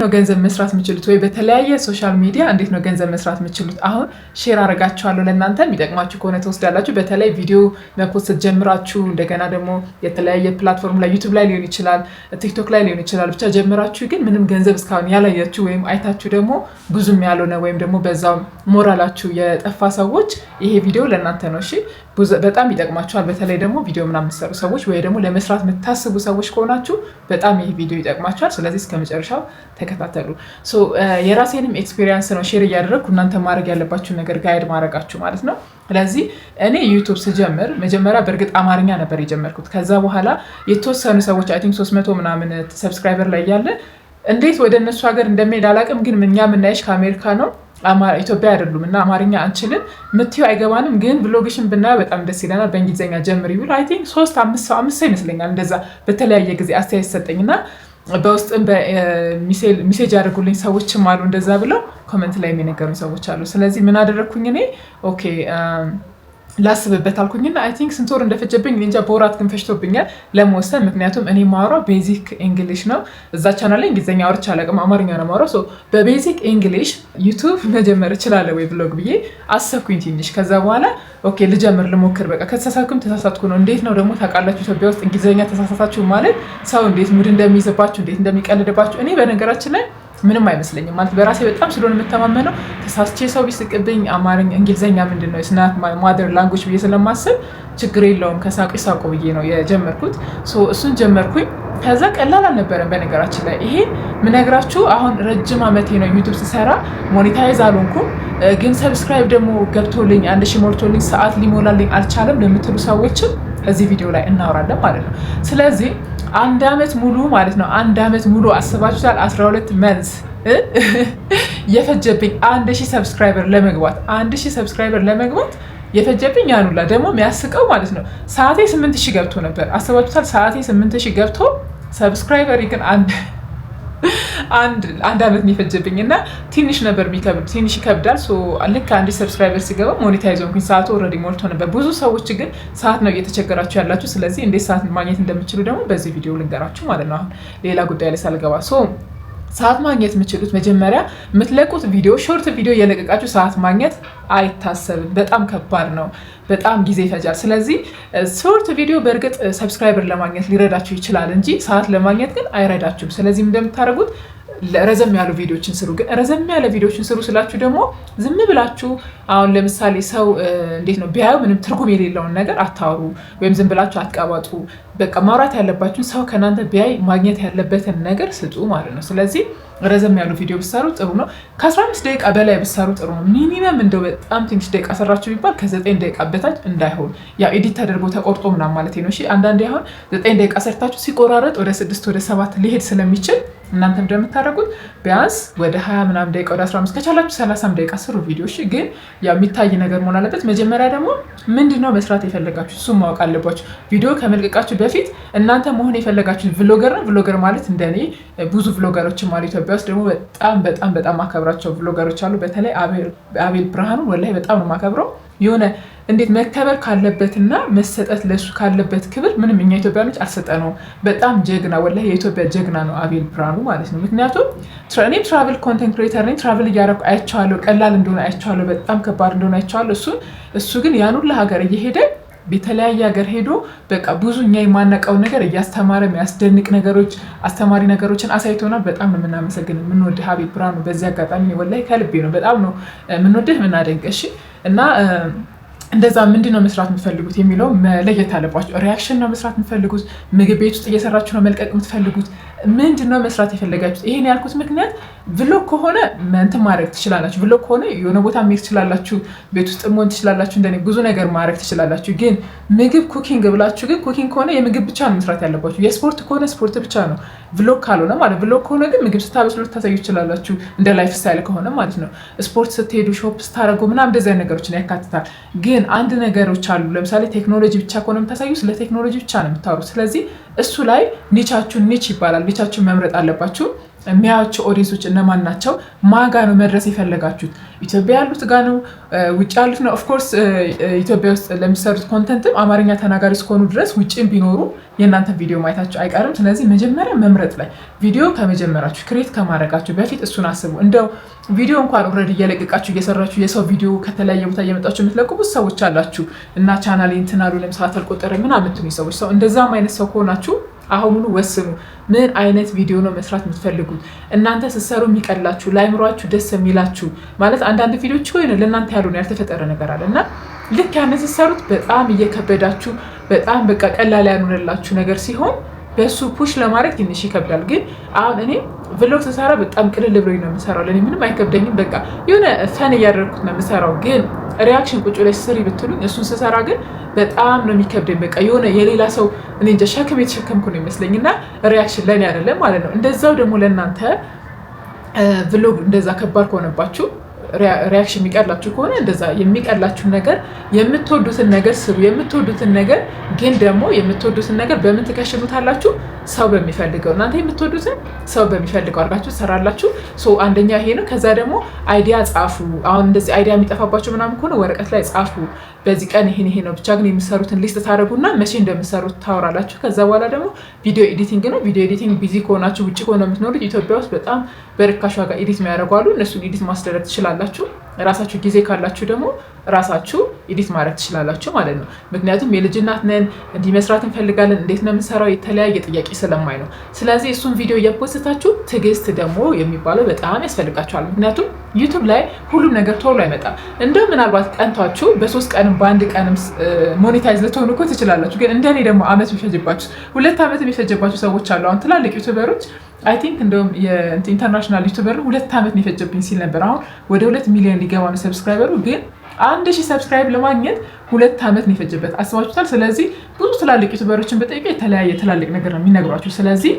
ነው ገንዘብ መስራት የምችሉት ወይ በተለያየ ሶሻል ሚዲያ እንዴት ነው ገንዘብ መስራት የምችሉት? አሁን ሼር አረጋችኋለሁ ለእናንተ የሚጠቅማችሁ ከሆነ ተወስዳላችሁ። በተለይ ቪዲዮ መፖስት ጀምራችሁ እንደገና ደግሞ የተለያየ ፕላትፎርም ላይ ዩቲዩብ ላይ ሊሆን ይችላል፣ ቲክቶክ ላይ ሊሆን ይችላል። ብቻ ጀምራችሁ ግን ምንም ገንዘብ እስካሁን ያላያችሁ ወይም አይታችሁ ደግሞ ብዙም ያልሆነ ወይም ደግሞ በዛው ሞራላችሁ የጠፋ ሰዎች ይሄ ቪዲዮ ለእናንተ ነው። እሺ በጣም ይጠቅማችኋል። በተለይ ደግሞ ቪዲዮ ምናምን የምትሰሩ ሰዎች ወይ ደግሞ ለመስራት የምታስቡ ሰዎች ከሆናችሁ በጣም ይሄ ቪዲዮ ይጠቅማችኋል። ስለዚህ እስከ መጨረሻው ተከታተሉ። የራሴንም ኤክስፔሪንስ ነው ሼር እያደረግኩ እናንተ ማድረግ ያለባችሁ ነገር ጋይድ ማድረጋችሁ ማለት ነው። ስለዚህ እኔ ዩቱብ ስጀምር መጀመሪያ በእርግጥ አማርኛ ነበር የጀመርኩት። ከዛ በኋላ የተወሰኑ ሰዎች አይ ቲንክ 300 ምናምን ሰብስክራይበር ላይ ያለ እንዴት ወደ እነሱ ሀገር እንደሚሄድ አላውቅም፣ ግን እኛ የምናይሽ ከአሜሪካ ነው ኢትዮጵያ አይደሉም እና አማርኛ አንችልም ምትዩ አይገባንም፣ ግን ብሎግሽን ብናየው በጣም ደስ ይለናል፣ በእንግሊዝኛ ጀምሪ ብሎ አይ ቲንክ 5 ሰው ይመስለኛል እንደዛ በተለያየ ጊዜ አስተያየት ሰጠኝና በውስጥም በሚሴጅ ያደርጉልኝ ሰዎችም አሉ እንደዛ ብለው ኮመንት ላይ የሚነገሩኝ ሰዎች አሉ። ስለዚህ ምን አደረግኩኝ እኔ ኦኬ ላስብበት አልኩኝና አይ ቲንክ ስንት ወር እንደፈጀብኝ እንጃ፣ በወራት ግን ፈጅቶብኛል ለመወሰን። ምክንያቱም እኔ ማወራው ቤዚክ እንግሊሽ ነው። እዛ ቻናል ላይ እንግሊዝኛ አውርቼ አላውቅም፣ አማርኛ ነው ማወራው። በቤዚክ እንግሊሽ ዩቱብ መጀመር እችላለሁ ወይ ብሎግ ብዬ አሰብኩኝ ትንሽ። ከዛ በኋላ ኦኬ ልጀምር ልሞክር፣ በቃ ከተሳሳትኩም ተሳሳትኩ ነው። እንዴት ነው ደግሞ ታውቃላችሁ ኢትዮጵያ ውስጥ እንግሊዝኛ ተሳሳታችሁ ማለት ሰው እንዴት ሙድ እንደሚይዝባችሁ እንዴት እንደሚቀልድባችሁ። እኔ በነገራችን ላይ ምንም አይመስለኝም ማለት በራሴ በጣም ስለሆነ የምተማመነው ተሳስቼ ሰው ቢስቅብኝ አማርኛ እንግሊዝኛ ምንድን ነው ስናት ማደር ላንጉጅ ብዬ ስለማስብ ችግር የለውም ከሳቁ ይሳቁ ብዬ ነው የጀመርኩት። እሱን ጀመርኩኝ። ከዛ ቀላል አልነበረም በነገራችን ላይ። ይሄ ምነግራችሁ አሁን ረጅም ዓመቴ ነው ዩቱብ ስሰራ፣ ሞኔታይዝ አልሆንኩም፣ ግን ሰብስክራይብ ደግሞ ገብቶልኝ 1000 ሞልቶልኝ ሰዓት ሊሞላልኝ አልቻለም ለምትሉ ሰዎችም እዚህ ቪዲዮ ላይ እናወራለን ማለት ነው። ስለዚህ 1 ዓመት ሙሉ ማለት ነው 1 ዓመት ሙሉ አስባችሁታል 12 መንዝ የፈጀብኝ 1000 ሰብስክራይበር ለመግባት 1000 ሰብስክራይበር ለመግባት የፈጀብኝ ያኑላ። ደግሞ የሚያስቀው ማለት ነው ሰዓቴ 8000 ገብቶ ነበር። አስባችሁታል ሰዓቴ 8000 ገብቶ ሰብስክራይበር ግን አንድ ዓመት የሚፈጀብኝ እና ትንሽ ነበር የሚከብድ፣ ትንሽ ይከብዳል። ልክ 1000 ሰብስክራይበር ሲገባ ሞኔታይዝ ሆንኩኝ። ሰዓቱ ኦልሬዲ ሞልቶ ነበር። ብዙ ሰዎች ግን ሰዓት ነው እየተቸገራችሁ ያላችሁ። ስለዚህ እንዴት ሰዓት ማግኘት እንደምችሉ ደግሞ በዚህ ቪዲዮ ልንገራችሁ ማለት ነው። አሁን ሌላ ጉዳይ ላይ ሳልገባ ሰዓት ማግኘት የምችሉት መጀመሪያ የምትለቁት ቪዲዮ ሾርት ቪዲዮ እየለቀቃችሁ ሰዓት ማግኘት አይታሰብም። በጣም ከባድ ነው፣ በጣም ጊዜ ይፈጃል። ስለዚህ ሾርት ቪዲዮ በእርግጥ ሰብስክራይበር ለማግኘት ሊረዳችሁ ይችላል እንጂ ሰዓት ለማግኘት ግን አይረዳችሁም። ስለዚህ እንደምታደርጉት ረዘም ያሉ ቪዲዮችን ስሩ። ግን ረዘም ያለ ቪዲዮችን ስሩ ስላችሁ ደግሞ ዝም ብላችሁ አሁን ለምሳሌ ሰው እንዴት ነው ቢያዩ ምንም ትርጉም የሌለውን ነገር አታውሩ፣ ወይም ዝም ብላችሁ አትቀባጡ። በቃ ማውራት ያለባችሁን ሰው ከእናንተ ቢያይ ማግኘት ያለበትን ነገር ስጡ ማለት ነው። ስለዚህ ረዘም ያሉ ቪዲዮ ብሰሩ ጥሩ ነው። ከ15 ደቂቃ በላይ ብሰሩ ጥሩ ነው። ሚኒመም እንደው በጣም ትንሽ ደቂቃ ሰራችሁ ቢባል ከ9 ደቂቃ በታች እንዳይሆን፣ ያው ኤዲት ተደርጎ ተቆርጦ ምናምን ማለት ነው። እሺ አንዳንዴ አሁን 9 ደቂቃ ሰርታችሁ ሲቆራረጥ ወደ 6 ወደ 7 ሊሄድ ስለሚችል እናንተም እንደምታደርጉት ቢያንስ ወደ 20 ምናምን ደቂቃ ወደ 15 ከቻላችሁ 30 ደቂቃ ስሩ ቪዲዮ። እሺ ግን ያው የሚታይ ነገር መሆን አለበት። መጀመሪያ ደግሞ ምንድነው መስራት የፈለጋችሁ እሱን ማወቅ አለባችሁ። ቪዲዮ ከመልቀቃችሁ በፊት እናንተ መሆን የፈለጋችሁ ቭሎገር ነው። ቭሎገር ማለት እንደኔ ብዙ ቭሎገሮችም አሉ ኢትዮጵያ ውስጥ። ደግሞ በጣም ማከብራቸው ቭሎገሮች አሉ። በተለይ አቤል ብርሃኑ ወላሂ በጣም ነው ማከብረው። የሆነ እንዴት መከበር ካለበትና መሰጠት ለሱ ካለበት ክብር ምንም እኛ ኢትዮጵያኖች አልሰጠነውም። በጣም ጀግና ወላሂ የኢትዮጵያ ጀግና ነው አቤል ብርሃኑ ማለት ነው። ምክንያቱም እኔም ትራቨል ኮንቴንት ክሬተር ነኝ። ትራቨል እያደረኩ አይቼዋለሁ። ቀላል እንደሆነ አይቼዋለሁ። በጣም ከባድ እንደሆነ አይቼዋለሁ። እሱ ግን ያን ሁሉ ሀገር እየሄደ በተለያየ ሀገር ሄዶ በቃ ብዙ እኛ የማናውቀውን ነገር እያስተማረ የሚያስደንቅ ነገሮች አስተማሪ ነገሮችን አሳይቶናል። በጣም ነው የምናመሰግን የምንወድህ አቤል ብርሃኑ። በዚህ አጋጣሚ ወላሂ ከልቤ ነው በጣም ነው የምንወድህ የምናደንቅ። እሺ እና እንደዛ ምንድን ነው መስራት የምትፈልጉት የሚለው መለየት አለባችሁ። ሪያክሽን ነው መስራት የምትፈልጉት? ምግብ ቤት ውስጥ እየሰራችሁ ነው መልቀቅ የምትፈልጉት? ምንድን ነው መስራት የፈለጋችሁት? ይሄን ያልኩት ምክንያት ቭሎግ ከሆነ እንትን ማድረግ ትችላላችሁ። ቭሎግ ከሆነ የሆነ ቦታ መሄድ ትችላላችሁ፣ ቤት ውስጥ መሆን ትችላላችሁ፣ እንደኔ ብዙ ነገር ማድረግ ትችላላችሁ። ግን ምግብ ኩኪንግ ብላችሁ ግን ኩኪንግ ከሆነ የምግብ ብቻ ነው መስራት ያለባችሁ። የስፖርት ከሆነ ስፖርት ብቻ ነው። ቭሎግ ካልሆነ ማለት ቭሎግ ከሆነ ግን ምግብ ስታበስሉ ታሳዩ ትችላላችሁ፣ እንደ ላይፍ ስታይል ከሆነ ማለት ነው። ስፖርት ስትሄዱ ሾፕ ስታደርጉ ምናምን እንደዚህ ነገሮችን ያካትታል። ግን አንድ ነገሮች አሉ። ለምሳሌ ቴክኖሎጂ ብቻ ከሆነ የምታሳዩ ስለ ቴክኖሎጂ ብቻ ነው የምታወሩት። ስለዚህ እሱ ላይ ኒቻችሁን ኒች ይባላል። ኒቻችሁን መምረጥ አለባችሁ። የሚያዩቸው ኦዲየንሶች እነማን ናቸው? ማጋ ነው መድረስ የፈለጋችሁት? ኢትዮጵያ ያሉት ጋ ነው? ውጭ ያሉት ነው? ኦፍኮርስ ኢትዮጵያ ውስጥ ለሚሰሩት ኮንተንትም አማርኛ ተናጋሪ እስከሆኑ ድረስ ውጭም ቢኖሩ የእናንተን ቪዲዮ ማየታቸው አይቀርም። ስለዚህ መጀመሪያ መምረጥ ላይ ቪዲዮ ከመጀመራችሁ ክሬት ከማድረጋችሁ በፊት እሱን አስቡ። እንደው ቪዲዮ እንኳን ኦልሬዲ እየለቀቃችሁ እየሰራችሁ የሰው ቪዲዮ ከተለያየ ቦታ እየመጣችሁ የምትለቁ ብዙ ሰዎች አላችሁ እና ቻናሌ እንትን አሉ ለምሳሌ አልቆጠረ ምናምን የምትሉኝ ሰዎች፣ ሰው እንደዛም አይነት ሰው ከሆናችሁ አሁኑኑ ወስኑ። ምን አይነት ቪዲዮ ነው መስራት የምትፈልጉት? እናንተ ስትሰሩ የሚቀላችሁ ለአይምሯችሁ ደስ የሚላችሁ ማለት አንዳንድ ቪዲዮች ሆነ ለእናንተ ያልሆነ ያልተፈጠረ ነገር አለ እና ልክ ያንን ስትሰሩት በጣም እየከበዳችሁ በጣም በቃ ቀላል ያልሆነላችሁ ነገር ሲሆን በሱ ፑሽ ለማድረግ ትንሽ ይከብዳል። ግን አሁን እኔ ቭሎግ ስሰራ በጣም ቅልል ብሎኝ ነው የምሰራው። ለእኔ ምንም አይከብደኝም። በቃ የሆነ ፈን እያደረግኩት ነው የምሰራው። ግን ሪያክሽን ቁጭ ላይ ስሪ ብትሉኝ እሱን ስሰራ ግን በጣም ነው የሚከብደኝ። በቃ የሆነ የሌላ ሰው እኔ እንጃ ሸክም የተሸከምኩ ነው ይመስለኝ እና ሪያክሽን ለእኔ አይደለም ማለት ነው። እንደዛው ደግሞ ለእናንተ ቭሎግ እንደዛ ከባድ ከሆነባችሁ ሪያክሽን የሚቀላችሁ ከሆነ እንደዛ የሚቀላችሁን ነገር የምትወዱትን ነገር ስሩ። የምትወዱትን ነገር ግን ደግሞ የምትወዱትን ነገር በምን ትከሽኑታላችሁ? ሰው በሚፈልገው እናንተ የምትወዱትን ሰው በሚፈልገው አድርጋችሁ ትሰራላችሁ። አንደኛ ይሄ ነው። ከዛ ደግሞ አይዲያ ጻፉ። አሁን እንደዚህ አይዲያ የሚጠፋባቸው ምናምን ከሆነ ወረቀት ላይ ጻፉ። በዚህ ቀን ይሄ ነው ብቻ ግን የሚሰሩትን ሊስት ታደርጉና መቼ እንደምሰሩት ታወራላችሁ። ከዛ በኋላ ደግሞ ቪዲዮ ኤዲቲንግ ነው። ቪዲዮ ኤዲቲንግ ቢዚ ከሆናችሁ ውጭ ከሆነ የምትኖሩት ኢትዮጵያ ውስጥ በጣም በርካሽ ዋጋ ኤዲት የሚያደርጉ አሉ። እነሱን ኤዲት ማስደረግ ትችላላችሁ። ራሳችሁ ጊዜ ካላችሁ ደግሞ ራሳችሁ ኤዲት ማድረግ ትችላላችሁ ማለት ነው። ምክንያቱም የልጅ እናት ነን፣ እንዲህ መስራት እንፈልጋለን፣ እንዴት ነው የምንሰራው የተለያየ ጥያቄ ስለማይ ነው። ስለዚህ እሱን ቪዲዮ እየፖስታችሁ ትዕግስት ደግሞ የሚባለው በጣም ያስፈልጋችኋል። ምክንያቱም ዩቱብ ላይ ሁሉም ነገር ቶሎ አይመጣም። እንደው ምናልባት ቀንቷችሁ በ3 ቀንም በ1 ቀንም ሞኔታይዝ ልትሆኑ እኮ ትችላላችሁ። ግን እንደኔ ደግሞ አመት የሚፈጅባችሁ 2 ዓመት የሚፈጅባችሁ ሰዎች አሉ። አሁን ትላልቅ ዩቱበሮች አይ ቲንክ እንደውም የኢንተርናሽናል ዩቱበር 2 ዓመት ነው የፈጀብኝ ሲል ነበር። አሁን ወደ 2 ሚሊዮን ሊገባ ነው ሰብስክራይበሩ። ግን 1000 ሰብስክራይብ ለማግኘት 2 ዓመት ነው የፈጀበት። አስባችሁታል? ስለዚህ ብዙ ትላልቅ ዩቱበሮችን በጠይቀ የተለያየ ትላልቅ ነገር ነው የሚነግሯችሁ። ስለዚህ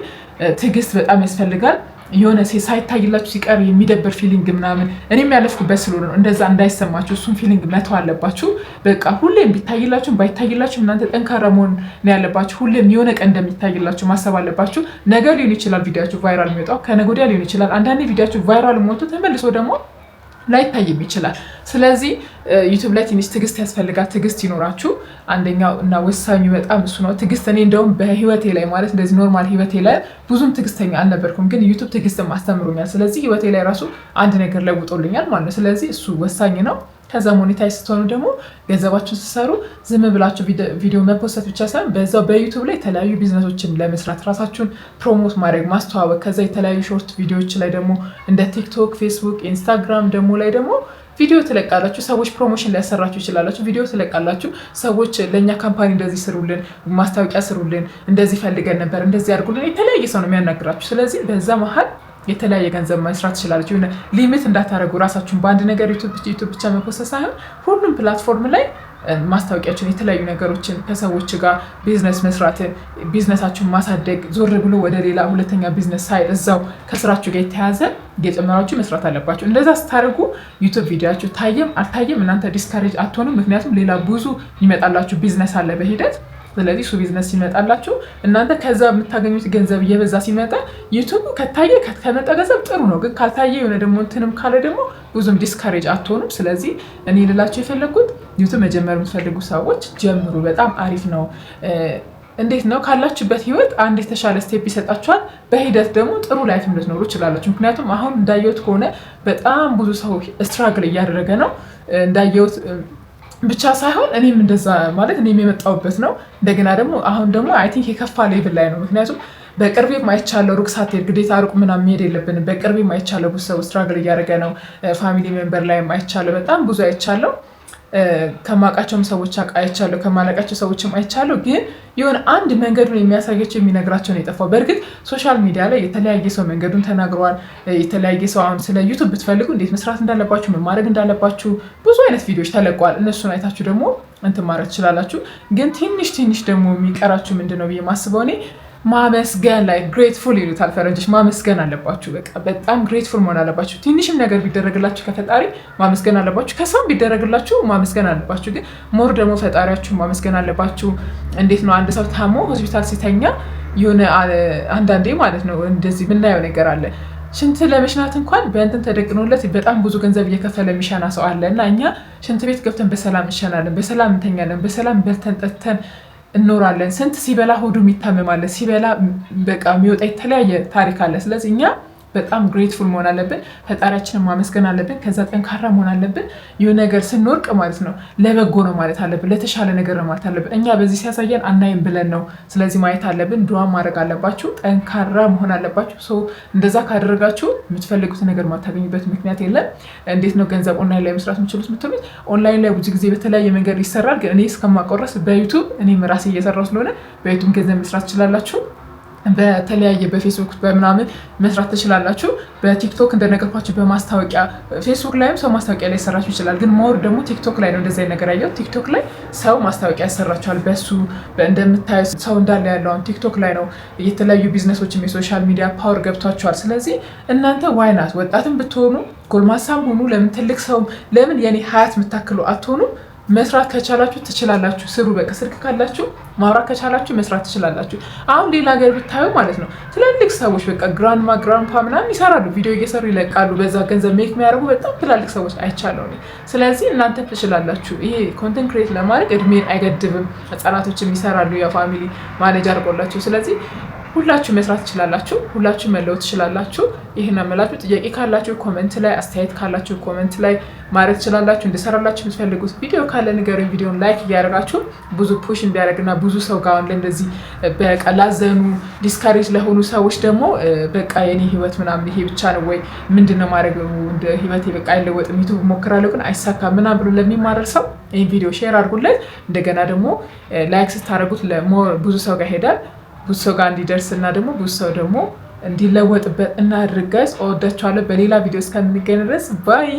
ትዕግስት በጣም ያስፈልጋል። የሆነ ሳይታይላችሁ ሲቀር የሚደበር ፊሊንግ ምናምን እኔም ያለፍኩበት ስለሆነ ነው። እንደዛ እንዳይሰማችሁ እሱን ፊሊንግ መተው አለባችሁ። በቃ ሁሌም ቢታይላችሁ ባይታይላችሁ እናንተ ጠንካራ መሆን ነው ያለባችሁ። ሁሌም የሆነ ቀን እንደሚታይላችሁ ማሰብ አለባችሁ። ነገ ሊሆን ይችላል ቪዲዮችሁ ቫይራል የሚወጣው፣ ከነገ ወዲያ ሊሆን ይችላል። አንዳንዴ ቪዲዮችሁ ቫይራል ሞቶ ተመልሶ ደግሞ ላይታይም ይችላል። ስለዚህ ዩቱብ ላይ ትንሽ ትዕግስት ያስፈልጋል። ትዕግስት ይኖራችሁ። አንደኛው እና ወሳኙ በጣም እሱ ነው ትዕግስት። እኔ እንደውም በህይወቴ ላይ ማለት እንደዚህ ኖርማል ህይወቴ ላይ ብዙም ትዕግስተኛ አልነበርኩም፣ ግን ዩቱብ ትዕግስትን አስተምሮኛል። ስለዚህ ህይወቴ ላይ ራሱ አንድ ነገር ለውጦልኛል ማለት ነው። ስለዚህ እሱ ወሳኝ ነው። ከዛ ሞኔታይዝ ስትሆኑ ደግሞ ገንዘባችሁን ስትሰሩ ዝም ብላችሁ ቪዲዮ መፖስት ብቻ ሳይሆን በዛው በዩቱብ ላይ የተለያዩ ቢዝነሶችን ለመስራት ራሳችሁን ፕሮሞት ማድረግ ማስተዋወቅ። ከዛ የተለያዩ ሾርት ቪዲዮዎች ላይ ደግሞ እንደ ቲክቶክ፣ ፌስቡክ፣ ኢንስታግራም ደግሞ ላይ ደግሞ ቪዲዮ ትለቃላችሁ። ሰዎች ፕሮሞሽን ሊያሰራችሁ ይችላላችሁ። ቪዲዮ ትለቃላችሁ። ሰዎች ለእኛ ካምፓኒ እንደዚህ ስሩልን፣ ማስታወቂያ ስሩልን፣ እንደዚህ ፈልገን ነበር፣ እንደዚህ አድርጉልን። የተለያየ ሰው ነው የሚያናግራችሁ። ስለዚህ በዛ መሀል የተለያየ ገንዘብ መስራት ትችላለች። የሆነ ሊሚት እንዳታደርጉ ራሳችሁን በአንድ ነገር ዩቱብ ብቻ መፖሰት ሳይሆን ሁሉም ፕላትፎርም ላይ ማስታወቂያችን የተለያዩ ነገሮችን ከሰዎች ጋር ቢዝነስ መስራትን ቢዝነሳችሁን ማሳደግ ዞር ብሎ ወደ ሌላ ሁለተኛ ቢዝነስ ሳይድ እዛው ከስራችሁ ጋር የተያዘ እየጨመራችሁ መስራት አለባችሁ። እንደዛ ስታደርጉ ዩቱብ ቪዲዮችሁ ታየም አልታየም እናንተ ዲስካሬጅ አትሆኑም። ምክንያቱም ሌላ ብዙ ይመጣላችሁ ቢዝነስ አለ በሂደት። ስለዚህ እሱ ቢዝነስ ሲመጣላችሁ እናንተ ከዛ የምታገኙት ገንዘብ እየበዛ ሲመጣ ዩቱብ ከታየ ከመጣ ገንዘብ ጥሩ ነው። ግን ካልታየ የሆነ ደግሞ እንትንም ካለ ደግሞ ብዙም ዲስካሬጅ አትሆኑም። ስለዚህ እኔ ልላችሁ የፈለግኩት ዩቱብ መጀመር የምትፈልጉ ሰዎች ጀምሩ። በጣም አሪፍ ነው። እንዴት ነው ካላችሁበት ህይወት አንድ የተሻለ ስቴፕ ይሰጣችኋል። በሂደት ደግሞ ጥሩ ላይፍ እንድትኖሩ ይችላላችሁ። ምክንያቱም አሁን እንዳየሁት ከሆነ በጣም ብዙ ሰው ስትራግል እያደረገ ነው እንዳየሁት ብቻ ሳይሆን እኔም እንደዛ ማለት እኔም የመጣሁበት ነው። እንደገና ደግሞ አሁን ደግሞ አይ ቲንክ የከፋ ሌቭል ላይ ነው። ምክንያቱም በቅርቤ ማይቻለው ሩቅ ሳትሄድ ግዴታ ሩቅ ምናምን መሄድ የለብንም። በቅርቤ ማይቻለው ብዙ ሰው ስትራግል እያደረገ ነው። ፋሚሊ ሜምበር ላይ ማይቻለው በጣም ብዙ አይቻለው። ከማውቃቸውም ሰዎች አይቻለሁ፣ ከማላውቃቸው ሰዎችም አይቻለሁ። ግን የሆነ አንድ መንገዱን የሚያሳያቸው የሚነግራቸው ነው የጠፋው። በእርግጥ ሶሻል ሚዲያ ላይ የተለያየ ሰው መንገዱን ተናግረዋል። የተለያየ ሰው አሁን ስለ ዩቱብ ብትፈልጉ እንዴት መስራት እንዳለባችሁ ምን ማድረግ እንዳለባችሁ ብዙ አይነት ቪዲዮዎች ተለቀዋል። እነሱን አይታችሁ ደግሞ እንትን ማድረግ ትችላላችሁ። ግን ትንሽ ደግሞ የሚቀራችሁ ምንድን ነው ብዬ ማስበው እኔ ማመስገን ላይ ግሬትፉል ይሉታል ፈረንጆች። ማመስገን አለባችሁ። በቃ በጣም ግሬትፉል መሆን አለባችሁ። ትንሽም ነገር ቢደረግላችሁ ከፈጣሪ ማመስገን አለባችሁ። ከሰው ቢደረግላችሁ ማመስገን አለባችሁ። ግን ሞር ደግሞ ፈጣሪያችሁ ማመስገን አለባችሁ። እንዴት ነው አንድ ሰው ታሞ ሆስፒታል ሲተኛ የሆነ አንዳንዴ ማለት ነው እንደዚህ የምናየው ነገር አለ። ሽንት ለመሽናት እንኳን በእንትን ተደቅኖለት በጣም ብዙ ገንዘብ እየከፈለ የሚሸና ሰው አለ። እና እኛ ሽንት ቤት ገብተን በሰላም እንሸናለን፣ በሰላም እንተኛለን፣ በሰላም በልተን ጠጥተን እንኖራለን። ስንት ሲበላ ሆዱ ይታመማል፣ ሲበላ በቃ የሚወጣ የተለያየ ታሪክ አለ። ስለዚህ እኛ በጣም ግሬትፉል መሆን አለብን፣ ፈጣሪያችንን ማመስገን አለብን። ከዛ ጠንካራ መሆን አለብን። ይህ ነገር ስንወርቅ ማለት ነው ለበጎ ነው ማለት አለብን፣ ለተሻለ ነገር ነው ማለት አለብን። እኛ በዚህ ሲያሳየን አናይም ብለን ነው። ስለዚህ ማየት አለብን፣ ዱዓ ማድረግ አለባችሁ፣ ጠንካራ መሆን አለባችሁ። እንደዛ ካደረጋችሁ የምትፈልጉት ነገር ማታገኙበት ምክንያት የለም። እንዴት ነው ገንዘብ ኦንላይን ላይ መስራት የምችሉት የምትሉት? ኦንላይን ላይ ብዙ ጊዜ በተለያየ መንገድ ይሰራል። ግን እኔ እስከማቆረስ በዩቱብ እኔም ራሴ እየሰራው ስለሆነ በዩቱብ ገንዘብ መስራት ትችላላችሁ። በተለያየ በፌስቡክ በምናምን መስራት ትችላላችሁ። በቲክቶክ እንደነገርኳችሁ በማስታወቂያ ፌስቡክ ላይም ሰው ማስታወቂያ ላይ ያሰራችሁ ይችላል። ግን ሞር ደግሞ ቲክቶክ ላይ ነው እንደዚህ ነገር ያየው። ቲክቶክ ላይ ሰው ማስታወቂያ ያሰራችኋል። በሱ እንደምታዩ ሰው እንዳለ ያለው ቲክቶክ ላይ ነው። የተለያዩ ቢዝነሶችም የሶሻል ሚዲያ ፓወር ገብቷቸዋል። ስለዚህ እናንተ ዋይናት ወጣትም ብትሆኑ ጎልማሳም ሆኑ ለምን ትልቅ ሰው ለምን የኔ ሀያት የምታክሉ አትሆኑ? መስራት ከቻላችሁ ትችላላችሁ። ስሩ። በቃ ስልክ ካላችሁ ማውራት ከቻላችሁ መስራት ትችላላችሁ። አሁን ሌላ ሀገር ብታዩ ማለት ነው ትላልቅ ሰዎች በቃ ግራንድፓ ምናምን ይሰራሉ፣ ቪዲዮ እየሰሩ ይለቃሉ። በዛ ገንዘብ ሜክ የሚያደርጉ በጣም ትላልቅ ሰዎች አይቻለሁ። ስለዚህ እናንተ ትችላላችሁ። ይሄ ኮንተንት ክሬት ለማድረግ እድሜን አይገድብም። ህጻናቶችም ይሰራሉ፣ የፋሚሊ ማኔጅ አድርጎላችሁ። ስለዚህ ሁላችሁ መስራት ትችላላችሁ። ሁላችሁ መለወጥ ትችላላችሁ። ይሄን አመላችሁ። ጥያቄ ካላችሁ ኮሜንት ላይ፣ አስተያየት ካላችሁ ኮሜንት ላይ ማድረግ ትችላላችሁ። እንድሰራላችሁ የምትፈልጉት ቪዲዮ ካለ ንገሩኝ። ቪዲዮን ላይክ እያደረጋችሁ ብዙ ፑሽ እንዲያደርግና ብዙ ሰው ጋር እንደዚህ በቃ ላዘኑ ዲስካሬጅ ለሆኑ ሰዎች ደግሞ በቃ የኔ ህይወት ምናምን ይሄ ብቻ ነው ወይ ምንድነው ማድረግ እንደ ህይወቴ በቃ አይለወጥም ዩቲዩብ ሞክራለሁ ግን አይሳካም ምናምን ብሎ ለሚማረር ሰው ይሄን ቪዲዮ ሼር አድርጉለት። እንደገና ደግሞ ላይክ ስታደርጉት ብዙ ሰው ጋር ይሄዳል። ብዙ ሰው ጋር እንዲደርስ እና ደግሞ ብዙ ሰው ደግሞ እንዲለወጥበት እናድርግ። ጋይስ እወዳችኋለሁ። በሌላ ቪዲዮ እስከምንገናኝ ድረስ ባይ